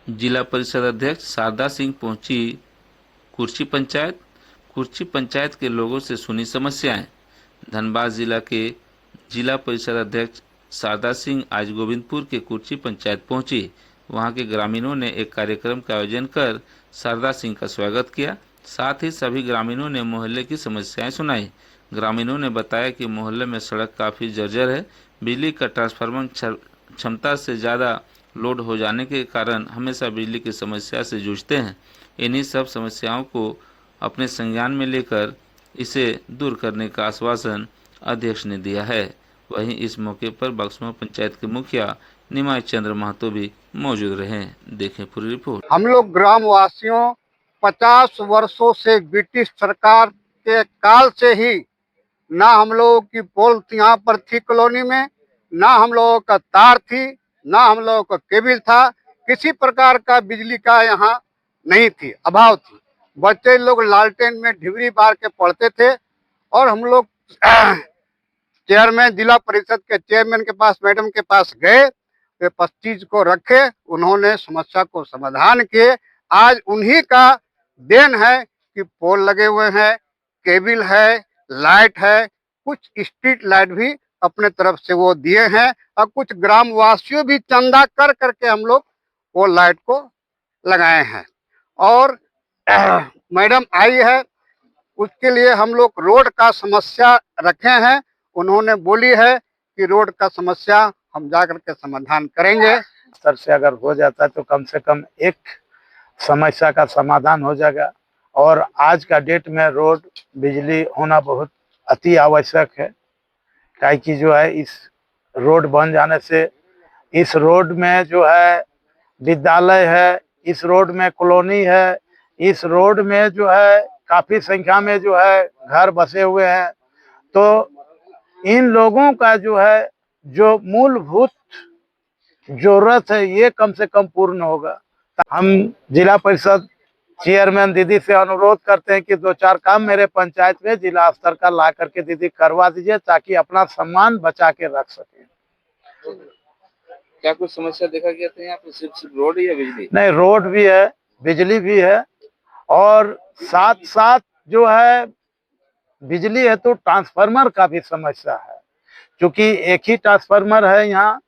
जिला परिषद अध्यक्ष शारदा सिंह पहुंची कुर्ची पंचायत। कुर्ची पंचायत के लोगों से सुनी समस्याएं। धनबाद जिला के जिला परिषद अध्यक्ष शारदा सिंह आज गोविंदपुर के कुर्ची पंचायत पहुंची। वहां के ग्रामीणों ने एक कार्यक्रम का आयोजन कर शारदा सिंह का स्वागत किया। साथ ही सभी ग्रामीणों ने मोहल्ले की समस्याएं सुनाई। ग्रामीणों ने बताया कि मोहल्ले में सड़क काफ़ी जर्जर है। बिजली का ट्रांसफार्मर क्षमता से ज़्यादा लोड हो जाने के कारण हमेशा बिजली की समस्या से जूझते हैं। इन्हीं सब समस्याओं को अपने संज्ञान में लेकर इसे दूर करने का आश्वासन अध्यक्ष ने दिया है। वहीं इस मौके पर बक्समा पंचायत के मुखिया निमाय चंद्र महतो भी मौजूद रहे। देखें पूरी रिपोर्ट। हम लोग ग्राम वासियों 50 वर्षों से ब्रिटिश सरकार के काल से ही ना हम लोगों की पोल यहाँ पर थी कॉलोनी में, ना हम लोगों का तार थी, ना हम लोगों का केबल था। किसी प्रकार का बिजली का यहाँ नहीं थी, अभाव थी। बच्चे लोग लालटेन में ढिबरी बार के पढ़ते थे और हम लोग चेयरमैन, जिला परिषद के चेयरमैन के पास, मैडम के पास गए। वे 25 को रखे, उन्होंने समस्या को समाधान किए। आज उन्हीं का देन है कि पोल लगे हुए हैं, केबल है, लाइट है, कुछ स्ट्रीट लाइट भी अपने तरफ से वो दिए हैं और कुछ ग्रामवासियों भी चंदा कर करके हम लोग वो लाइट को लगाए हैं। और मैडम आई है, उसके लिए हम लोग रोड का समस्या रखे हैं। उन्होंने बोली है कि रोड का समस्या हम जाकर के समाधान करेंगे। स्तर से अगर हो जाता है तो कम से कम एक समस्या का समाधान हो जाएगा। और आज का डेट में रोड बिजली होना बहुत अति आवश्यक है। काहे कि जो है इस रोड बन जाने से इस रोड में जो है विद्यालय है, इस रोड में कॉलोनी है, इस रोड में जो है काफी संख्या में जो है घर बसे हुए हैं। तो इन लोगों का जो है जो मूलभूत जरूरत है ये कम से कम पूर्ण होगा। हम जिला परिषद चेयरमैन दीदी से अनुरोध करते हैं कि 2-4 काम मेरे पंचायत में जिला स्तर का ला करके दीदी करवा दीजिए ताकि अपना सम्मान बचा के रख सके। क्या कुछ समस्या देखा गया था यहाँ पे? सिर्फ रोड या बिजली? नहीं, रोड भी है, बिजली भी है और साथ साथ जो है बिजली है तो ट्रांसफार्मर का भी समस्या है। क्योंकि एक ही ट्रांसफार्मर है यहाँ,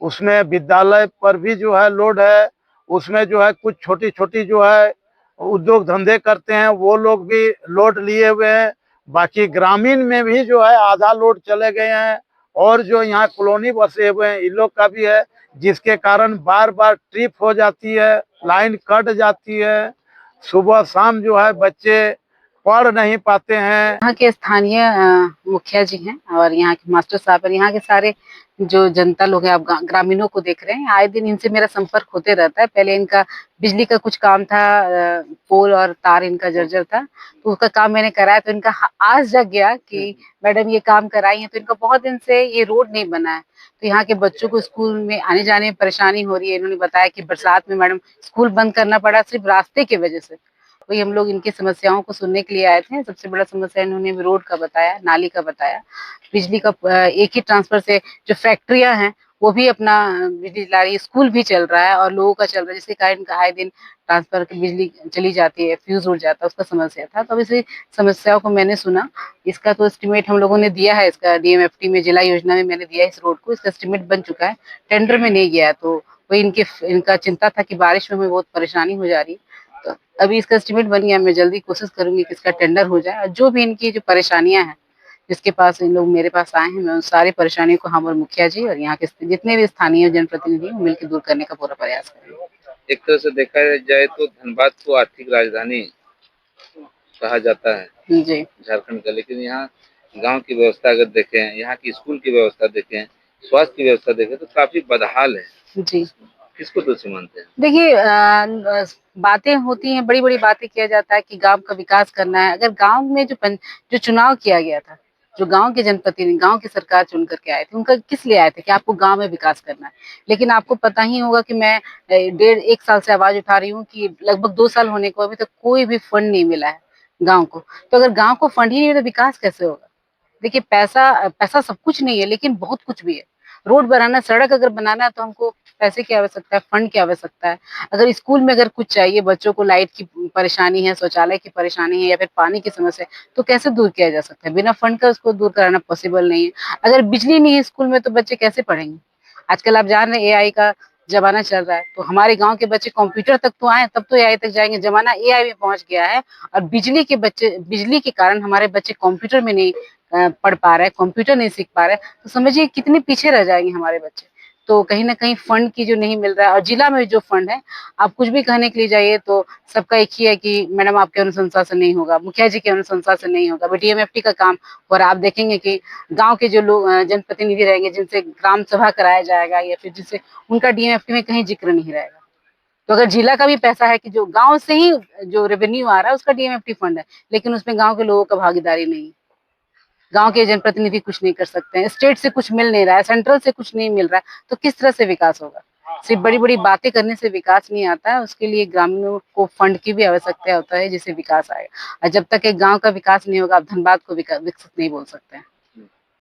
उसमें विद्यालय पर भी जो है लोड है, उसमें जो है कुछ छोटी छोटी जो है उद्योग धंधे करते हैं वो लोग भी लोड लिए हुए हैं। बाकी ग्रामीण में भी जो है आधा लोड चले गए हैं और जो यहाँ कॉलोनी बसे हुए हैं इन लोग का भी है, जिसके कारण बार बार ट्रिप हो जाती है, लाइन कट जाती है। सुबह शाम जो है बच्चे पढ़ नहीं पाते हैं। यहाँ के स्थानीय मुखिया जी हैं और यहाँ के मास्टर साहब और यहाँ के सारे जो जनता लोग हैं, आप ग्रामीणों को देख रहे हैं। आए दिन इनसे मेरा संपर्क होते रहता है। पहले इनका बिजली का कुछ काम था, पोल और तार इनका जर्जर था, तो उसका काम मैंने कराया। तो इनका आज जग गया कि मैडम ये काम कराई है। तो इनका बहुत दिन से ये रोड नहीं बना है, तो यहाँ के बच्चों को स्कूल में आने जाने में परेशानी हो रही है। इन्होंने बताया कि बरसात में मैडम स्कूल बंद करना पड़ा सिर्फ रास्ते की वजह से। वही हम लोग इनकी समस्याओं को सुनने के लिए आए थे। सबसे बड़ा समस्या इन्होंने रोड का बताया, नाली का बताया, बिजली का। एक ही ट्रांसफर से जो फैक्ट्रियां हैं वो भी अपना बिजली ला रही है, स्कूल भी चल रहा है और लोगों का चल रहा है, जिसके कारण आए दिन ट्रांसफर की बिजली चली जाती है, फ्यूज उड़ जाता है, उसका समस्या था। तो अब इसी समस्याओं को मैंने सुना। इसका तो एस्टिमेट हम लोगों ने दिया है, इसका डीएमएफटी में जिला योजना में मैंने दिया है इस रोड को। इसका एस्टिमेट बन चुका है, टेंडर में नहीं गया। तो वही इनका चिंता था कि बारिश में हमें बहुत परेशानी हो जा रही है। तो अभी इसका एस्टिमेट बन गया, मैं जल्दी कोशिश करूंगी कि इसका टेंडर हो जाए। और जो भी इनकी जो परेशानियां हैं, जिसके पास इन लोग मेरे पास आए हैं, मैं उन सारी परेशानियों को हम और मुखिया जी और यहाँ के जितने भी स्थानीय जनप्रतिनिधि हैं मिलकर दूर करने का पूरा प्रयास करेंगे। एक तरह से देखा जाए तो धनबाद को आर्थिक राजधानी कहा जाता है जी झारखंड का, लेकिन यहाँ गांव की व्यवस्था अगर देखें, यहाँ की स्कूल की व्यवस्था देखें, स्वास्थ्य की व्यवस्था देखें तो काफी बदहाल है। जी किसको दोषी मानते हैं? देखिए, बातें होती हैं, बड़ी बड़ी बातें किया जाता है कि गांव का विकास करना है। अगर गांव में जो चुनाव किया गया था, जो गांव के जनप्रतिनिधि, गांव की सरकार चुन करके आए थे, उनका किस लिए आए थे कि आपको गांव में विकास करना है। लेकिन आपको पता ही होगा कि मैं 1.5 साल से आवाज उठा रही हूँ कि लगभग 2 साल होने को अभी तक कोई भी फंड नहीं मिला है गाँव को। तो अगर गाँव को फंड ही नहीं है तो विकास कैसे होगा? देखिए, पैसा पैसा सब कुछ नहीं है, लेकिन बहुत कुछ भी है। रोड बनाना, सड़क अगर बनाना है तो हमको पैसे की आवश्यकता है, फंड की आवश्यकता है। अगर स्कूल में अगर कुछ चाहिए, बच्चों को लाइट की परेशानी है, शौचालय की परेशानी है या फिर पानी की समस्या है, तो कैसे दूर किया जा सकता है? बिना फंड का उसको दूर कराना पॉसिबल नहीं है। अगर बिजली नहीं है स्कूल में तो बच्चे कैसे पढ़ेंगे? आजकल आप जान रहे हैं एआई का ज़माना चल रहा है, तो हमारे गाँव के बच्चे कंप्यूटर तक तो आए, तब तो एआई तक जाएँगे। ज़माना एआई में पहुँच गया है और बिजली के कारण हमारे बच्चे कंप्यूटर में नहीं पढ़ पा रहे हैं, कंप्यूटर नहीं सीख पा रहे हैं, तो समझिए कितने पीछे रह जाएँगे हमारे बच्चे। तो कहीं न कहीं फंड की जो नहीं मिल रहा है और जिला में जो फंड है, आप कुछ भी कहने के लिए जाइए तो सबका एक ही है कि मैडम आपके अनुशंसा से नहीं होगा, मुखिया जी के अनुशंसा से नहीं होगा। डीएमएफटी का काम और आप देखेंगे कि गाँव के जो लोग जनप्रतिनिधि रहेंगे, जिनसे ग्राम सभा कराया जाएगा या फिर जिनसे उनका डीएमएफटी में कहीं ज़िक्र नहीं रहेगा। तो अगर जिला का भी पैसा है कि जो गाँव से ही जो रेवेन्यू आ रहा है उसका डीएमएफटी फंड है, लेकिन उसमें गाँव के लोगों का भागीदारी नहीं है। गाँव के जनप्रतिनिधि कुछ नहीं कर सकते हैं, स्टेट से कुछ मिल नहीं रहा है, सेंट्रल से कुछ नहीं मिल रहा है, तो किस तरह से विकास होगा? सिर्फ बड़ी-बड़ी बातें करने से विकास नहीं आता है, उसके लिए ग्रामीणों को फंड की भी आवश्यकता होता है जिससे विकास आएगा। और जब तक एक गाँव का विकास नहीं होगा, आप धनबाद को विकसित नहीं बोल सकते हैं।